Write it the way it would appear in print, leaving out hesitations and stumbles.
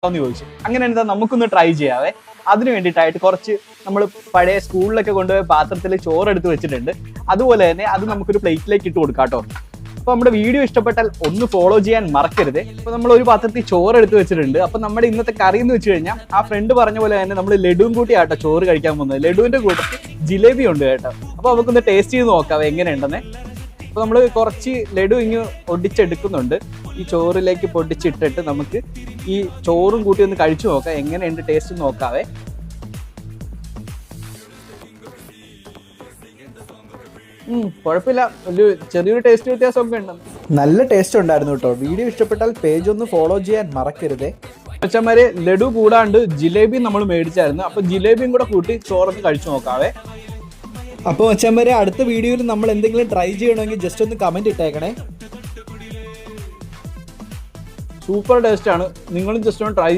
എന്ന് ചോദിച്ചു. അങ്ങനെ എന്താ നമുക്കൊന്ന് ട്രൈ ചെയ്യാവേ. അതിന് വേണ്ടിയിട്ടായിട്ട് കുറച്ച് നമ്മൾ പഴയ സ്കൂളിലൊക്കെ കൊണ്ടുപോയ പാത്രത്തിൽ ചോറെടുത്ത് വെച്ചിട്ടുണ്ട്. അതുപോലെ തന്നെ അത് നമുക്കൊരു പ്ലേറ്റിലേക്ക് ഇട്ട് കൊടുക്കാം കേട്ടോ. അപ്പോൾ നമ്മുടെ വീഡിയോ ഇഷ്ടപ്പെട്ടാൽ ഒന്ന് ഫോളോ ചെയ്യാൻ മറക്കരുത്. അപ്പോൾ നമ്മൾ ഒരു പാത്രത്തിൽ ചോറ് എടുത്ത് വെച്ചിട്ടുണ്ട്. അപ്പോൾ നമ്മുടെ ഇന്നത്തെ കറി എന്ന് വെച്ച് കഴിഞ്ഞാൽ ആ ഫ്രണ്ട് പറഞ്ഞ പോലെ തന്നെ നമ്മൾ ലഡുവും കൂട്ടി ആട്ടോ ചോറ് കഴിക്കാൻ പോകുന്നത്. ലഡുവിൻ്റെ കൂട്ടത്തിൽ ജിലേബി ഉണ്ട് കേട്ടോ. അപ്പോൾ നമുക്കൊന്ന് ടേസ്റ്റ് ചെയ്ത് നോക്കാം എങ്ങനെയുണ്ടെന്ന്. അപ്പോൾ നമ്മൾ കുറച്ച് ലഡു ഇങ്ങ് പൊടിച്ചെടുക്കുന്നുണ്ട്. ഈ ചോറിലേക്ക് പൊടിച്ചിട്ടിട്ട് നമുക്ക് ഈ ചോറും കൂട്ടി ഒന്ന് കഴിച്ചു നോക്കാം എങ്ങനെയുണ്ട് ടേസ്റ്റ് നോക്കാവേ. കുഴപ്പമില്ല, ഒരു ചെറിയൊരു ടേസ്റ്റ് വ്യത്യാസമൊക്കെ ഉണ്ട്. നല്ല ടേസ്റ്റ് ഉണ്ടായിരുന്നു കേട്ടോ. വീഡിയോ ഇഷ്ടപ്പെട്ടാൽ പേജ് ഒന്ന് ഫോളോ ചെയ്യാൻ മറക്കരുതേ. അച്ഛന്മാരെ ലഡു കൂടാണ്ട് ജിലേബി നമ്മൾ മേടിച്ചായിരുന്നു. അപ്പോൾ ജിലേബിയും കൂടെ കൂട്ടി ചോറൊന്ന് കഴിച്ചു നോക്കാവേ. അപ്പോൾ അച്ഛന്മാരെ അടുത്ത വീഡിയോയിൽ നമ്മൾ എന്തെങ്കിലും ട്രൈ ചെയ്യണമെങ്കിൽ ജസ്റ്റ് ഒന്ന് കമൻറ്റ് ഇട്ടേക്കണേ. സൂപ്പർ ടേസ്റ്റ് ആണ്. നിങ്ങളും ജസ്റ്റ് ഒന്ന് ട്രൈ